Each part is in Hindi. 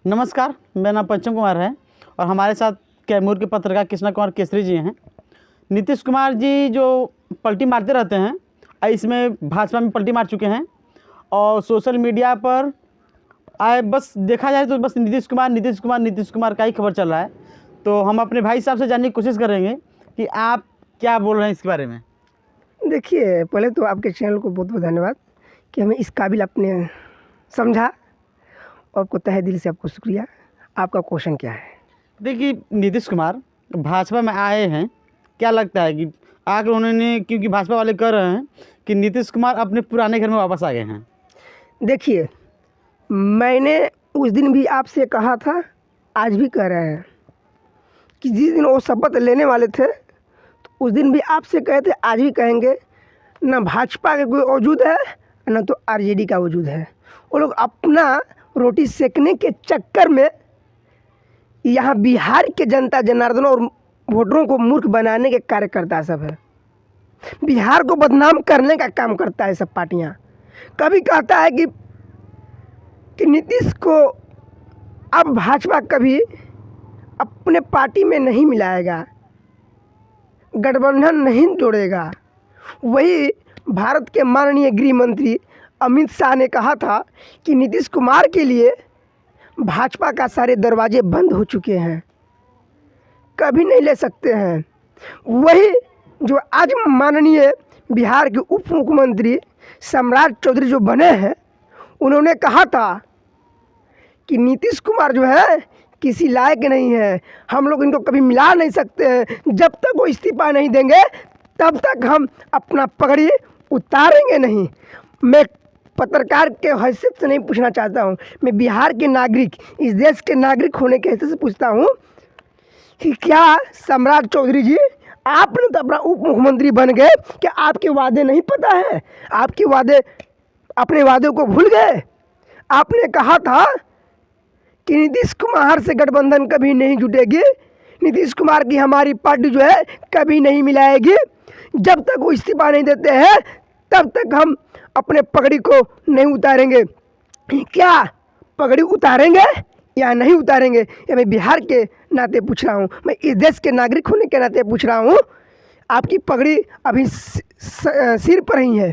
नमस्कार, मेरा नाम पंचम कुमार है और हमारे साथ कैमूर के पत्रकार कृष्णा कुमार केसरी जी हैं। नीतीश कुमार जी जो पलटी मारते रहते हैं, इसमें भाजपा में पलटी मार चुके हैं और सोशल मीडिया पर आए बस देखा जाए तो बस नीतीश कुमार का ही खबर चल रहा है। तो हम अपने भाई साहब से जानने की कोशिश करेंगे कि आप क्या बोल रहे हैं इसके बारे में। देखिए, पहले तो आपके चैनल को बहुत बहुत धन्यवाद कि हमें इस काबिल आपने समझा, और आपको तहे दिल से आपको शुक्रिया। आपका क्वेश्चन क्या है? देखिए, नीतीश कुमार भाजपा में आए हैं, क्या लगता है कि आकर उन्होंने, क्योंकि भाजपा वाले कह रहे हैं कि नीतीश कुमार अपने पुराने घर में वापस आ गए हैं। देखिए, मैंने उस दिन भी आपसे कहा था, आज भी कह रहे हैं कि जिस दिन वो शपथ लेने वाले थे तो उस दिन भी आपसे कहे थे, आज भी कहेंगे, ना भाजपा का कोई वजूद है ना तो आरजेडी का वजूद है। वो लोग अपना रोटी सेकने के चक्कर में यहाँ बिहार के जनता जनार्दन और वोटरों को मूर्ख बनाने के कार्यकर्ता सब है। बिहार को बदनाम करने का काम करता है सब पार्टियाँ। कभी कहता है कि नीतीश को अब भाजपा कभी अपने पार्टी में नहीं मिलाएगा, गठबंधन नहीं जोड़ेगा। वही भारत के माननीय गृह मंत्री अमित शाह ने कहा था कि नीतीश कुमार के लिए भाजपा का सारे दरवाजे बंद हो चुके हैं, कभी नहीं ले सकते हैं। वही जो आज माननीय बिहार के उप मुख्यमंत्री सम्राट चौधरी जो बने हैं, उन्होंने कहा था कि नीतीश कुमार जो है किसी लायक नहीं है, हम लोग इनको कभी मिला नहीं सकते हैं। जब तक वो इस्तीफा नहीं देंगे तब तक हम अपना पगड़ी उतारेंगे नहीं। मैं पत्रकार के हैसियत से नहीं पूछना चाहता हूँ, मैं बिहार के नागरिक, इस देश के नागरिक होने के हैसियत से पूछता हूँ कि क्या सम्राट चौधरी जी, आपने तो अपना उप मुख्यमंत्री बन गए, क्या आपके वादे नहीं पता है? आपके वादे, अपने वादों को भूल गए? आपने कहा था कि नीतीश कुमार से गठबंधन कभी नहीं जुटेगी, नीतीश कुमार की हमारी पार्टी जो है कभी नहीं मिलाएगी। जब तक वो इस्तीफा नहीं देते हैं तब तक हम अपने पगड़ी को नहीं उतारेंगे। क्या पगड़ी उतारेंगे या नहीं उतारेंगे, ये मैं बिहार के नाते पूछ रहा हूँ, मैं इस देश के नागरिक होने के नाते पूछ रहा हूँ। आपकी पगड़ी अभी सिर पर ही है,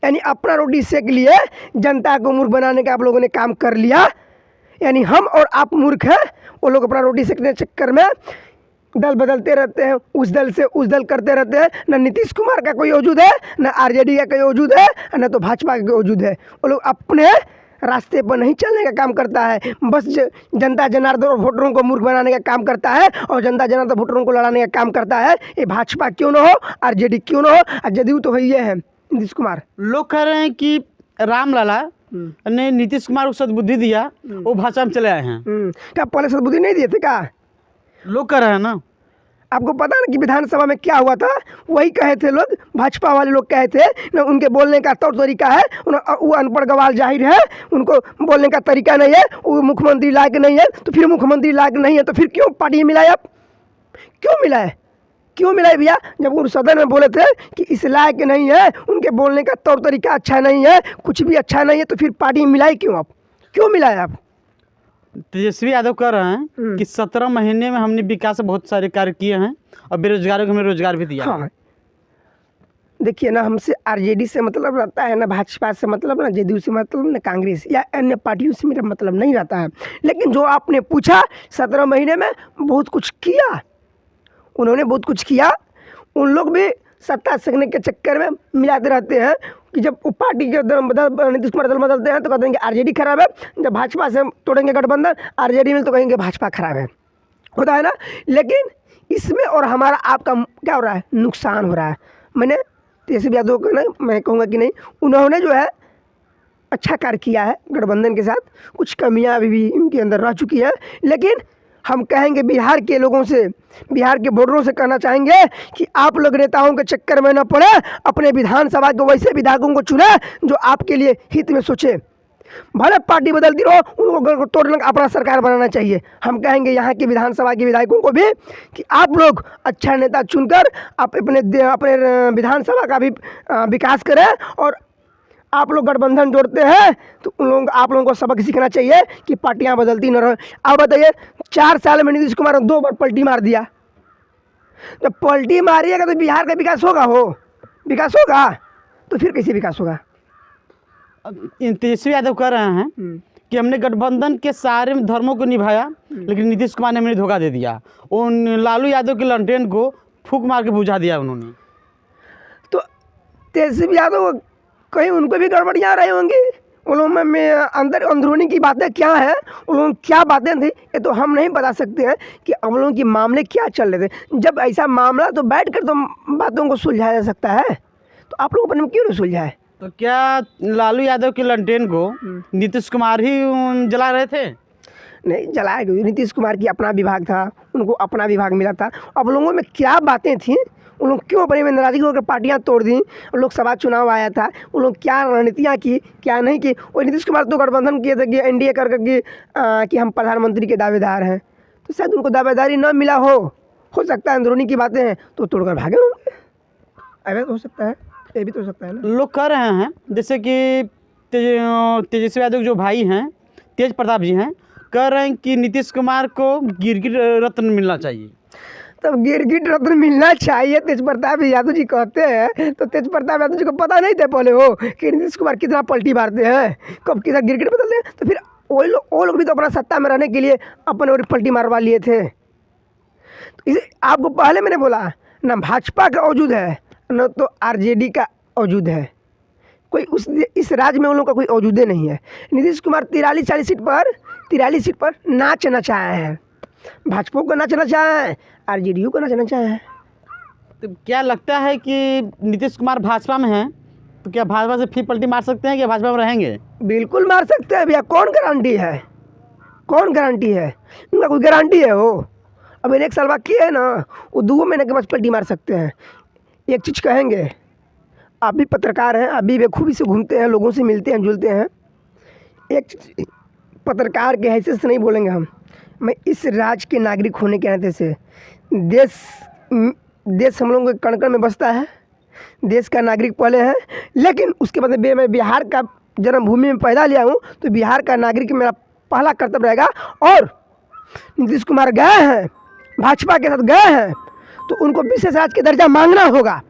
यानी अपना रोटी सेक लिए जनता को मूर्ख बनाने का आप लोगों ने काम कर लिया। यानी हम और आप मूर्ख हैं, वो लोग अपना रोटी सेकने के चक्कर में दल बदलते रहते हैं, उस दल से उस दल करते रहते हैं। ना नीतीश कुमार का कोई वजूद है, ना आरजेडी का कोई वजूद है, ना तो भाजपा का कोई वजूद है। वो लोग अपने रास्ते पर नहीं चलने का काम करता है, बस जनता जनार्दन और वोटरों को मूर्ख बनाने का काम करता है और जनता जनार्दन वोटरों को लड़ाने का काम करता है। ये भाजपा क्यों ना हो, आरजेडी क्यों ना हो, जदयू तो ये है नीतीश कुमार। लोग कह रहे हैं कि राम लाला ने नीतीश कुमार को सद्बुद्धि दिया, वो भाजपा में चले आए हैं। क्या पहले सद्बुद्धि नहीं दिए थे? क्या लोग कह रहे हैं ना। आपको पता ना कि विधानसभा में क्या हुआ था? वही कहे थे लोग, भाजपा वाले लोग कहे थे ना, उनके बोलने का तौर तरीका है, वो अनपढ़ गवार जाहिर है, उनको बोलने का तरीका नहीं है, वो मुख्यमंत्री लायक नहीं है। तो फिर मुख्यमंत्री लायक नहीं है तो फिर क्यों पार्टी मिलाए? आप क्यों मिलाए? क्यों मिलाए भैया? जब वो सदन में बोले थे कि इस लायक नहीं है, उनके बोलने का तौर तरीका अच्छा नहीं है, कुछ भी अच्छा नहीं है, तो फिर पार्टी मिलाई क्यों? आप क्यों मिलाए? आप तेजस्वी यादव कह रहे हैं कि 17 महीने में हमने विकास बहुत सारे कार्य किए हैं और बेरोजगारों को हमने रोजगार भी दिया। हाँ, देखिए ना, हमसे आरजेडी से मतलब रहता है, ना भाजपा से मतलब, ना जदयू से मतलब, ना कांग्रेस या अन्य पार्टियों से मेरा मतलब नहीं रहता है। लेकिन जो आपने पूछा, 17 महीने में बहुत कुछ किया, उन्होंने बहुत कुछ किया। उन लोग भी सत्ता सेकने के चक्कर में मिलाते रहते हैं कि जब वो पार्टी के नीतीश कुमार दल बदलते हैं तो कहते हैं कि आरजेडी खराब है, जब भाजपा से तोड़ेंगे गठबंधन आरजेडी में तो कहेंगे भाजपा खराब है। होता है ना। लेकिन इसमें और हमारा आपका क्या हो रहा है? नुकसान हो रहा है। मैंने तेजस्वी यादव को ना, मैं कहूँगा कि नहीं, उन्होंने जो है अच्छा कार्य किया है गठबंधन के साथ, कुछ कमियाँ अभी भी उनके अंदर रह चुकी है। लेकिन हम कहेंगे बिहार के लोगों से, बिहार के वोटरों से कहना चाहेंगे कि आप लोग नेताओं के चक्कर में न पड़े, अपने विधानसभा के वैसे विधायकों को चुने जो आपके लिए हित में सोचे। भले पार्टी बदलती रहो, उनको तोड़ने का अपना सरकार बनाना चाहिए। हम कहेंगे यहाँ के विधानसभा के विधायकों को भी कि आप लोग अच्छा नेता चुनकर आप अपने विधानसभा का भी विकास करें और आप लोग गठबंधन जोड़ते हैं तो उन लोगों आप लोगों को सबक सीखना चाहिए कि पार्टियां बदलती न रहो। आप बताइए 4 साल में नीतीश कुमार ने 2 बार पलटी मार दिया। जब पलटी मारिएगा तो बिहार का विकास होगा? विकास होगा? तो फिर कैसे विकास होगा? अब तेजस्वी यादव कह रहे हैं कि हमने गठबंधन के सारे धर्मों को निभाया, लेकिन नीतीश कुमार ने हमें धोखा दे दिया। उन लालू यादव के लंटेन को फूंक मार के बुझा दिया उन्होंने। तो तेजस्वी यादव कहीं उनको भी गड़बड़ियाँ रही होंगी। उन लोगों में अंदर अंदरूनी की बातें क्या है, उन लोगों की क्या बातें थी, ये तो हम नहीं बता सकते हैं कि हम लोगों के मामले क्या चल रहे थे। जब ऐसा मामला तो बैठ कर तो बातों को सुलझाया जा सकता है, तो आप लोगों पर क्यों नहीं सुलझाए? तो क्या लालू यादव के लंटेन को नीतीश कुमार ही जला रहे थे? नहीं जलाया गया, नीतीश कुमार की अपना विभाग था, उनको अपना विभाग मिला था। अब लोगों में क्या बातें थी, उन लोग क्यों अपने में नाराज़गी होकर पार्टियां तोड़ दी? लोकसभा चुनाव आया था, उन लोग क्या रणनीतियाँ की, क्या नहीं की। और नीतीश कुमार तो गठबंधन किए थे कि एनडीए कर करके कि हम प्रधानमंत्री के दावेदार हैं, तो शायद उनको दावेदारी न मिला हो सकता है अंदरूनी की बातें हैं तो तोड़कर भागे होंगे। ऐसा तो हो सकता है, ये भी तो हो सकता है ना। लोग कह रहे हैं जैसे कि तेजस्वी यादव जो भाई हैं तेज प्रताप जी हैं, कह रहे हैं कि नीतीश कुमार को गिरगिट रत्न मिलना चाहिए। तब गिरगिट रत्न मिलना चाहिए तेज प्रताप यादव जी कहते हैं, तो तेज प्रताप यादव जी को पता नहीं थे पहले कि नीतीश कुमार कितना पलटी मारते हैं, कब कितना गिरगिट बदलते हैं? तो फिर वो लोग भी तो अपना सत्ता में रहने के लिए अपने और पलटी मारवा लिए थे। तो इसे आपको पहले मैंने बोला ना, भाजपा का वजूद है न तो आरजेडी का वजूद है। कोई इस राज्य में उन लोगों का कोई वजूदे नहीं है। नीतीश कुमार 43 सीट पर नाचना चाहे हैं, भाजपा को नाचना चाहे हैं, आरजेडीयू को नाचना चाहे हैं। तो क्या लगता है कि नीतीश कुमार भाजपा में हैं तो क्या भाजपा से फिर पलटी मार सकते हैं, क्या भाजपा में रहेंगे? बिल्कुल मार सकते हैं भैया, कौन गारंटी है? कौन गारंटी है? उनका कोई गारंटी है? अब 1 साल बाद किए है ना, वो 2 महीने के बाद पलटी मार सकते हैं। एक चीज़ कहेंगे, आप भी पत्रकार हैं, आप भी बेखूबी से घूमते हैं, लोगों से मिलते हैं जुलते हैं। एक पत्रकार के हैसियत से नहीं बोलेंगे हम, मैं इस राज्य के नागरिक होने के नाते से देश हम लोगों के कण कण में बसता है, देश का नागरिक पहले है, लेकिन उसके बाद मैं बिहार का जन्मभूमि में पैदा लिया हूँ, तो बिहार का नागरिक मेरा पहला कर्तव्य रहेगा। और नीतीश कुमार गए हैं, भाजपा के साथ गए हैं, तो उनको विशेष राज्य के दर्जा मांगना होगा।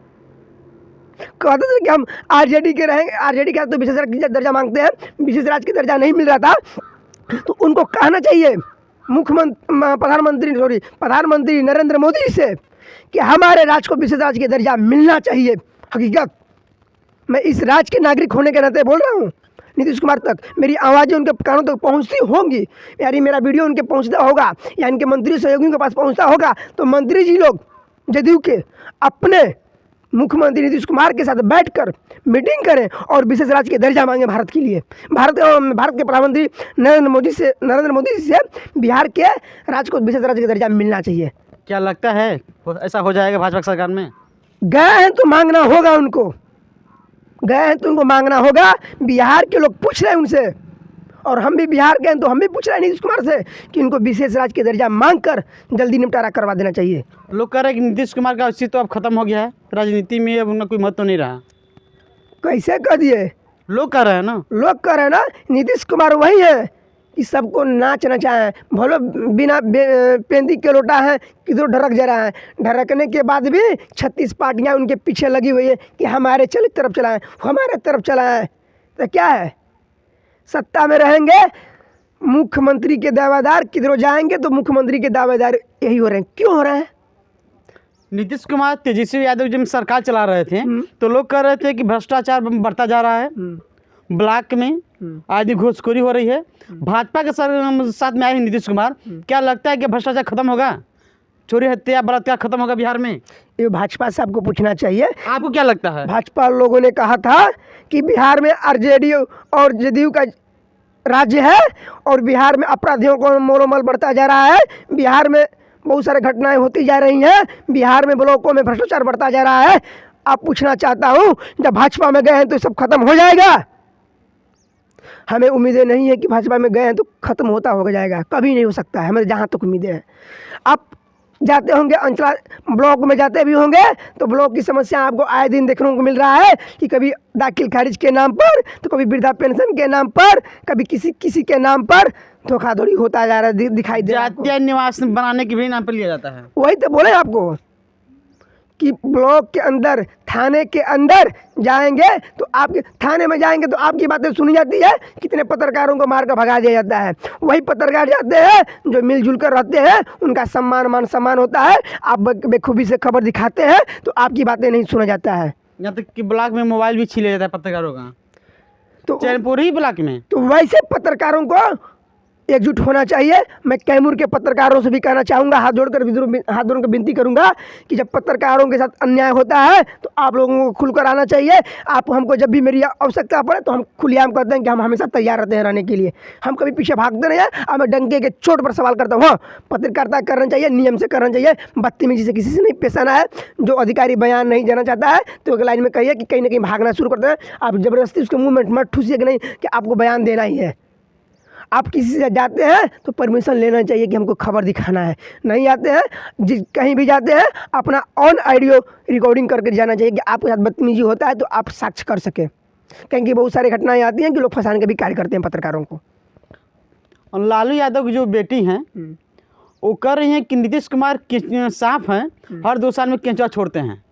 कहते थे कि हम आरजेडी के रहेंगे, आरजेडी के साथ तो विशेष राज्य का दर्जा मांगते हैं, विशेष राज्य का दर्जा नहीं मिल रहा था, तो उनको कहना चाहिए प्रधानमंत्री नरेंद्र मोदी से कि हमारे राज्य को विशेष राज्य के दर्जा मिलना चाहिए। हकीकत मैं इस राज्य के नागरिक होने के नाते बोल रहा हूँ। नीतीश कुमार तक मेरी आवाज़ें उनके कानों तक पहुँचती होंगी, यानी मेरा वीडियो उनके पहुँचता होगा या इनके मंत्री सहयोगियों के पास पहुँचता होगा, तो मंत्री जी लोग जदयू के अपने मुख्यमंत्री नीतीश कुमार के साथ बैठकर मीटिंग करें और विशेष राज्य के दर्जा मांगे भारत के लिए। भारत के प्रधानमंत्री नरेंद्र मोदी से बिहार के राज्य को विशेष राज्य का दर्जा मिलना चाहिए। क्या लगता है ऐसा हो जाएगा भाजपा सरकार में? गए हैं तो मांगना होगा उनको, गए हैं तो उनको मांगना होगा। बिहार के लोग पूछ रहे हैं उनसे, और हम भी बिहार गए तो हम भी पूछ रहे हैं नीतीश कुमार से कि इनको विशेष राज्य के दर्जा मांगकर जल्दी निपटारा करवा देना चाहिए। लोग कह रहे हैं कि नीतीश कुमार का अस्तित्व तो अब खत्म हो गया है, राजनीति में अब उनका कोई महत्व नहीं रहा। कैसे कह दिए? लोग कह रहे हैं ना, लोग कह रहे हैं ना, नीतीश कुमार वही है कि सबको नाचना चाहे, भलो बिना पेंदी के लोटा है किधर ढरक जा रहा है। ढरकने के बाद भी 36 पार्टियां उनके पीछे लगी हुई है कि हमारे तरफ चलाएं, हमारे तरफ चलाएं। तो क्या है, सत्ता में रहेंगे मुख्यमंत्री के दावेदार, किधरों जाएंगे तो मुख्यमंत्री के दावेदार यही हो रहे हैं। क्यों हो रहे हैं? नीतीश कुमार तेजस्वी यादव जब सरकार चला रहे थे तो लोग कह रहे थे कि भ्रष्टाचार बढ़ता जा रहा है, ब्लॉक में आदि घूसखोरी हो रही है। भाजपा के साथ में आए हैं नीतीश कुमार, क्या लगता है कि भ्रष्टाचार खत्म होगा, चोरी हत्या बलात्कार खत्म होगा बिहार में? ये भाजपा से आपको पूछना चाहिए, आपको क्या लगता है? भाजपा लोगों ने कहा था कि बिहार में आरजेडी और जदयू का राज्य है और बिहार में अपराधियों को मोलमोल बढ़ता जा रहा है, बिहार में बहुत सारी घटनाएं होती जा रही हैं, बिहार में ब्लॉकों में भ्रष्टाचार बढ़ता जा रहा है। आप पूछना चाहता हूँ, जब भाजपा में गए हैं तो सब खत्म हो जाएगा? हमें उम्मीदें नहीं है कि भाजपा में गए हैं तो खत्म होता हो जाएगा, कभी नहीं हो सकता है, हमें जहाँ तक उम्मीदें हैं। आप जाते होंगे, अंचला ब्लॉक में जाते भी होंगे, तो ब्लॉक की समस्या आपको आए दिन देखने को मिल रहा है कि कभी दाखिल खारिज के नाम पर, तो कभी वृद्धा पेंशन के नाम पर, कभी किसी के नाम पर धोखाधड़ी होता जा रहा है, दिखाई दे रहा है आपको। जातीय निवास बनाने के भी नाम पर लिया जाता है। वही तो बोले आपको कि ब्लॉक के अंदर, थाने के अंदर जाएंगे तो आपके थाने में जाएंगे तो आपकी बातें सुनी जाती है, कितने पत्रकारों को मार कर भगा दिया जाता है। वही पत्रकार जाते हैं जो मिलजुल कर रहते हैं, उनका मान सम्मान होता है। आप बेखूबी से खबर दिखाते हैं तो आपकी बातें नहीं सुना जाता है। यहाँ तक कि ब्लॉक में मोबाइल भी छीन जाता है पत्रकारों का, तो चैनपुर ही ब्लॉक में। तो वैसे पत्रकारों को एकजुट होना चाहिए। मैं कैमूर के पत्रकारों से भी कहना चाहूँगा, हाथ जोड़कर विनती करूँगा कि जब पत्रकारों के साथ अन्याय होता है तो आप लोगों को खुलकर आना चाहिए। आप हमको जब भी मेरी आवश्यकता पड़े तो हम खुलेआम करते हैं कि हम हमेशा तैयार रहते हैं रहने के लिए। हम कभी पीछे भागते नहीं हैं। अब मैं डंके के चोट पर सवाल करता हूँ। हाँ, पत्रकारिता करना चाहिए, नियम से करना चाहिए, बदतमीजी से किसी से नहीं पेश आना है। जो अधिकारी बयान नहीं देना चाहता है तो एक लाइन में कहिए कि कहीं ना कहीं भागना शुरू करते हैं। आप ज़बरदस्ती उसके मुँह में मत ठूसिए कि नहीं कि आपको बयान देना ही है। आप किसी से जाते हैं तो परमिशन लेना चाहिए कि हमको खबर दिखाना है। नहीं आते हैं, कहीं भी जाते हैं अपना ऑन ऑडियो रिकॉर्डिंग करके जाना चाहिए कि आपके साथ बदतमीजी होता है तो आप साक्ष्य कर सकें। क्योंकि बहुत सारी घटनाएं आती हैं कि लोग फंसाने का भी कार्य करते हैं पत्रकारों को। और लालू यादव की जो बेटी हैं वो कर रही हैं कि नीतीश कुमार साफ हैं, हर 2 साल में केंचुआ छोड़ते हैं।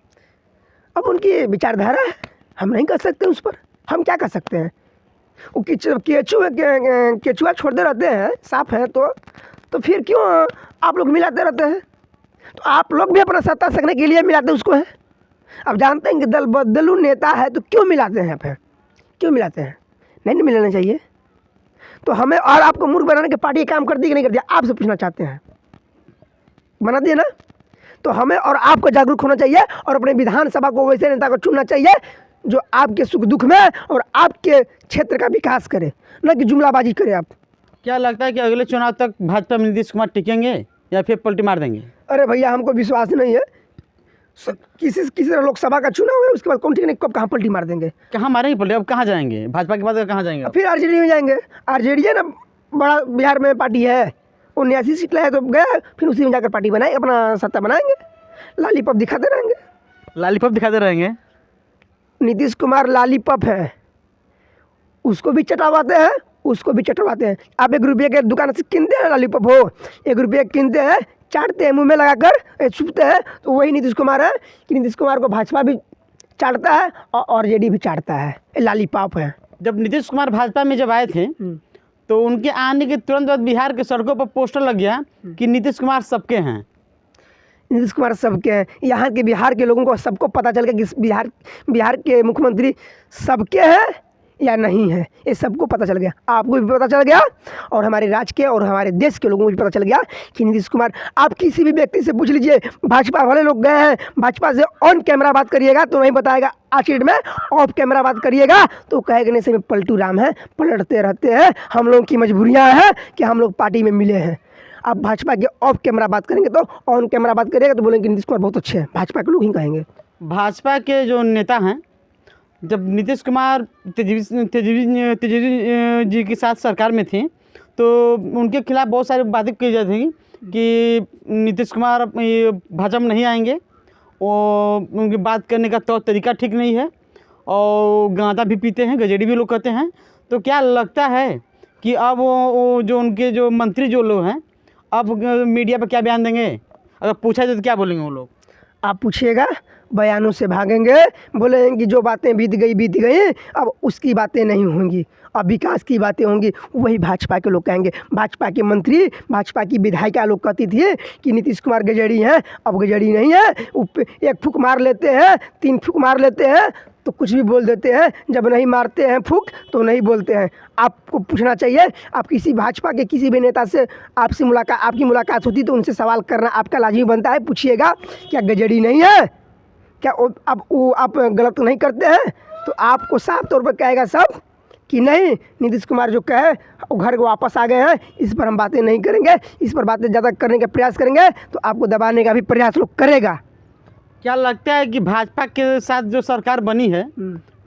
अब उनकी विचारधारा है, हम नहीं कर सकते उस पर। हम क्या कर सकते हैं? वो केचुआ छोड़ते रहते हैं, साफ है तो फिर क्यों आप लोग मिलाते रहते हैं? तो आप लोग भी अपना सत्ता सकने के लिए मिलाते उसको है। अब जानते हैं कि दल बदलू नेता है तो क्यों मिलाते हैं? फिर क्यों मिलाते हैं? नहीं मिलाना चाहिए। तो हमें और आपको मूर्ख बनाने की पार्टी काम करती कि नहीं करती, आपसे पूछना चाहते हैं। बना दिए ना? तो हमें और आपको जागरूक होना चाहिए और अपने विधानसभा को वैसे नेता को चुनना चाहिए जो आपके सुख दुख में और आपके क्षेत्र का विकास करे, न कि जुमलाबाजी करे। आप क्या लगता है कि अगले चुनाव तक भाजपा में नीतीश कुमार टिकेंगे या फिर पलटी मार देंगे? अरे भैया, हमको विश्वास नहीं है। किसी लोकसभा का चुनाव है, उसके बाद कौन ठीक नहीं, कब कहाँ पलटी मार देंगे? कहाँ मारेंगे पलटी? अब कहाँ जाएंगे? भाजपा के बाद कहाँ जाएंगे? फिर आरजेडी में जाएंगे। आरजेडी है ना, बड़ा बिहार में पार्टी है, 79 सीट लाए तो गया, फिर उसी में जाकर पार्टी बनाए, अपना सत्ता बनाएंगे, लालीपॉप दिखाते रहेंगे। लालीपॉप दिखाते रहेंगे। नीतीश कुमार लालीपॉप है, उसको भी चटवाते हैं, उसको भी चटवाते हैं। आप 1 रुपये के दुकान से किनते हैं लालीपॉप हो, 1 रुपये किनते हैं, चाटते हैं, मुंह में लगाकर छुपते हैं, तो वही नीतीश कुमार है कि नीतीश कुमार को भाजपा भी चाटता है और आरजेडी भी चाटता है। लालीपॉप है। जब नीतीश कुमार भाजपा में जब आए थे तो उनके आने के तुरंत बाद बिहार के सड़कों पर पोस्टर लग गया कि नीतीश कुमार सबके हैं। नीतीश कुमार सबके हैं। यहाँ के बिहार के लोगों को सबको पता चल गया कि बिहार के मुख्यमंत्री सबके हैं या नहीं है, ये सबको पता चल गया। आपको भी पता चल गया और हमारे राज्य के और हमारे देश के लोगों को भी पता चल गया कि नीतीश कुमार, आप किसी भी व्यक्ति से पूछ लीजिए, भाजपा वाले लोग गए हैं, भाजपा से ऑन कैमरा बात करिएगा तो नहीं बताएगा, आखिर में ऑफ कैमरा बात करिएगा तो कहेगा नहीं से पलटू राम है, पलटते रहते हैं, हम लोगों की मजबूरियाँ हैं कि हम लोग पार्टी में मिले हैं। आप भाजपा के ऑफ कैमरा बात करेंगे तो ऑन कैमरा बात करिएगा तो बोलेंगे नीतीश कुमार बहुत अच्छे हैं, भाजपा के लोग ही कहेंगे। भाजपा के जो नेता हैं, जब नीतीश कुमार तेजस्वी जी के साथ सरकार में थे तो उनके खिलाफ बहुत सारी बातें की जाती थी कि नीतीश कुमार भाजपा में नहीं आएंगे, वो उनकी बात करने का तौर तरीका ठीक नहीं है और गांजा भी पीते हैं, गजेड़ी भी लोग कहते हैं। तो क्या लगता है कि अब वो जो उनके जो मंत्री जो लोग हैं अब मीडिया पर क्या बयान देंगे? अगर पूछा जाए तो क्या बोलेंगे वो लोग? आप पूछिएगा, बयानों से भागेंगे, बोलेंगे कि जो बातें बीत गई, अब उसकी बातें नहीं होंगी, अब विकास की बातें होंगी। वही भाजपा के लोग कहेंगे। भाजपा के मंत्री, भाजपा की विधायिका लोग कहती थी कि नीतीश कुमार गजेड़ी हैं, अब गजेड़ी नहीं है, 1 फूंक मार लेते हैं, 3 फूंक मार लेते हैं तो कुछ भी बोल देते हैं, जब नहीं मारते हैं फूंक तो नहीं बोलते हैं। आपको पूछना चाहिए, आप किसी भाजपा के किसी भी नेता से आपकी मुलाकात होती तो उनसे सवाल करना आपका लाजमी बनता है। पूछिएगा क्या गजेड़ी नहीं है, क्या आप गलत नहीं करते हैं? तो आपको साफ तौर पर कहेगा सब कि नहीं, नीतीश कुमार जो कहे वो घर को वापस आ गए हैं, इस पर हम बातें नहीं करेंगे, इस पर बातें ज़्यादा करने का प्रयास करेंगे तो आपको दबाने का भी प्रयास लोग करेगा। क्या लगता है कि भाजपा के साथ जो सरकार बनी है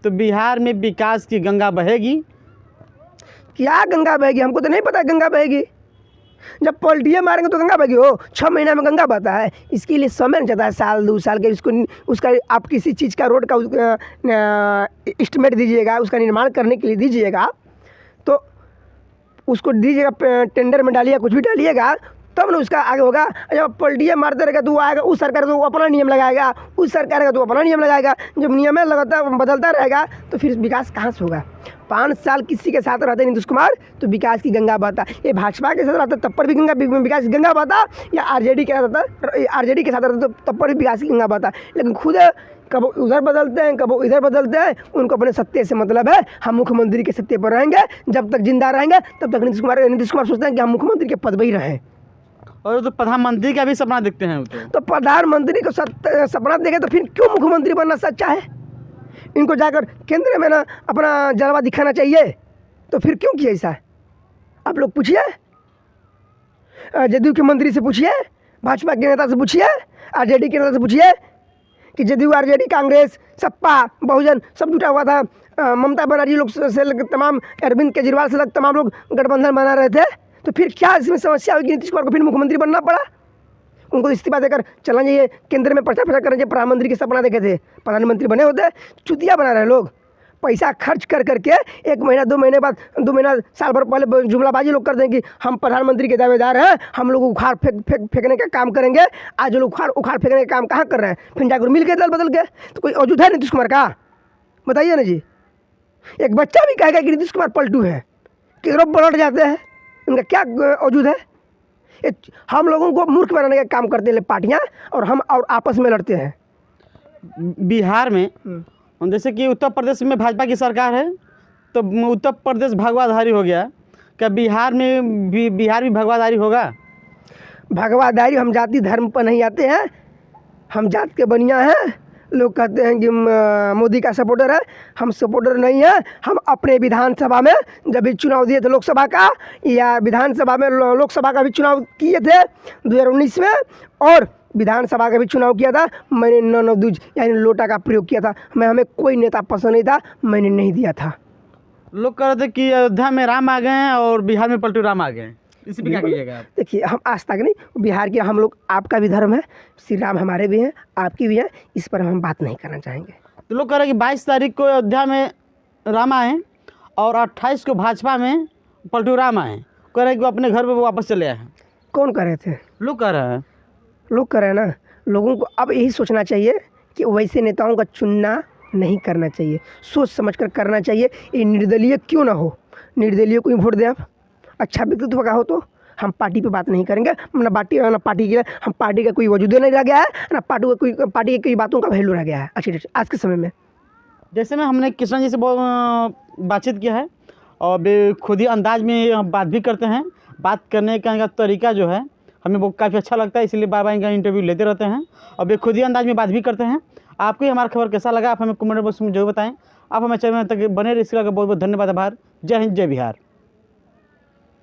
तो बिहार में विकास की गंगा बहेगी? क्या गंगा बहेगी? हमको तो नहीं पता गंगा बहेगी। जब पलटिए मारेंगे तो गंगा बहेगी हो। 6 महीना में गंगा बहता है, इसके लिए समय नहीं जाता है, साल 2 साल के। इसको उसका आप किसी चीज़ का रोड का एस्टिमेट दीजिएगा, उसका निर्माण करने के लिए दीजिएगा, तो उसको दीजिएगा, टेंडर में डालिएगा, कुछ भी डालिएगा, तब ना उसका आगे होगा। जब पलटिए मारते रहेगा तो वो आएगा, उस सरकार तो वो अपना नियम लगाएगा, उस सरकार का तो अपना नियम लगाएगा। जब नियम लगाता बदलता रहेगा तो फिर विकास कहाँ से होगा। 5 साल किसी के साथ रहते नीतीश कुमार तो विकास की गंगा बहता। ये भाजपा के साथ रहता तब पर भी विकास की गंगा बहता, या आरजेडी के साथ रहता, आरजेडी के साथ रहता तो तब पर भी विकास की गंगा बहता। लेकिन खुद कब उधर बदलते हैं, कब इधर बदलते हैं, उनको अपने सत्ते से मतलब है। हम मुख्यमंत्री के सत्ते पर रहेंगे, जब तक जिंदा रहेंगे तब तक नीतीश कुमार सोचते हैं कि हम मुख्यमंत्री के पद पर ही रहें। और तो प्रधानमंत्री का भी सपना देखते हैं तो प्रधानमंत्री को सपना देखे तो फिर क्यों मुख्यमंत्री बनना सच्चा है। इनको जाकर केंद्र में ना अपना जलवा दिखाना चाहिए, तो फिर क्यों किया ऐसा। आप लोग पूछिए, जदयू के मंत्री से पूछिए, भाजपा के नेता से पूछिए, आरजेडी के नेता से पूछिए कि जदयू, आरजेडी, कांग्रेस, सपा, बहुजन सब जुटा हुआ था। ममता बनर्जी लोग से तमाम, अरविंद केजरीवाल से लग तमाम लोग गठबंधन बना रहे थे। तो फिर क्या इसमें समस्या हुई कि नीतीश कुमार को फिर मुख्यमंत्री बनना पड़ा। उनको इस्तीफा देकर चलना चाहिए, केंद्र में प्रचार करना चाहिए। प्रधानमंत्री के सपना देखे थे, प्रधानमंत्री बने होते। चुतिया बना रहे लोग, पैसा खर्च कर करके 1 महीना 2 महीने बाद, 2 महीना साल भर पहले जुमलाबाजी लोग कर दें कि हम प्रधानमंत्री के दावेदार हैं, हम लोग उखाड़ फेंकने का काम करेंगे। आज लोग उखाड़ फेंकने का काम कहाँ कर रहे हैं, फिर जाकर मिल के दल बदल के। तो कोई औजूद है नीतीश कुमार का, बताइए ना जी। एक बच्चा भी कहेगा कि नीतीश कुमार पलटू है, किधरों पलट जाते हैं, उनका क्या औजूद है। हम लोगों को मूर्ख बनाने का काम करते हैं पार्टियां, और हम और आपस में लड़ते हैं। बिहार में जैसे कि उत्तर प्रदेश में भाजपा की सरकार है, तो उत्तर प्रदेश भगवाधारी हो गया, क्या बिहार में भी भगवाधारी होगा। भगवाधारी, हम जाति धर्म पर नहीं आते हैं, हम जात के बनिया हैं। लोग कहते हैं कि मोदी का सपोर्टर है, हम सपोर्टर नहीं है। हम अपने विधानसभा में जब भी चुनाव दिए थे, लोकसभा का या विधानसभा में, लोकसभा का भी चुनाव किए थे 2019 में, और विधानसभा का भी चुनाव किया था। मैंने नौनौदूज यानी लोटा का प्रयोग किया था। हमें कोई नेता पसंद नहीं था, मैंने नहीं दिया था। लोग कह रहे थे कि अयोध्या में राम आ गए हैं और बिहार में पलटू राम आ गए हैं, इसी पे क्या कीजिएगा आप। देखिए, हम आज तक नहीं, बिहार के हम लोग, आपका भी धर्म है, श्री राम हमारे भी हैं, आपकी भी है, इस पर हम बात नहीं करना चाहेंगे। तो लोग कह रहे हैं कि 22 तारीख को अयोध्या में राम आए और 28 को भाजपा में पलटू राम आए। कह रहे हैं कि वो अपने घर पे वापस चले आए हैं। कौन कह रहे थे? लोग कह रहे हैं। लोग कह रहे हैं ना। लोगों को अब यही सोचना चाहिए कि वैसे नेताओं का चुनना नहीं करना चाहिए, सोच समझ कर करना चाहिए। ये निर्दलीय क्यों ना हो, निर्दलीय को ही वोट दें आप। अच्छा व्यक्तित्व का हो तो हम पार्टी पे बात नहीं करेंगे, ना पार्टी के, हम पार्टी का कोई वजूद नहीं रह गया है, ना पार्टी की कोई बातों का वैल्यू रह गया है आज के समय में। जैसे में हमने किशन जी से बहुत बातचीत किया है, और बेखुदी अंदाज में हम बात भी करते हैं। बात करने का तरीका जो है हमें वो काफ़ी अच्छा लगता है, इसलिए बार बार इनका इंटरव्यू लेते रहते हैं और बेखुदी अंदाज में बात भी करते हैं। आपको ही हमारा खबर कैसा लगा, आप हमें कमेंट बॉक्स में जरूर बताएं। आप हमें चैनल तक बने रहिए, इसके लिए बहुत बहुत धन्यवाद। आभार। जय हिंद, जय बिहार।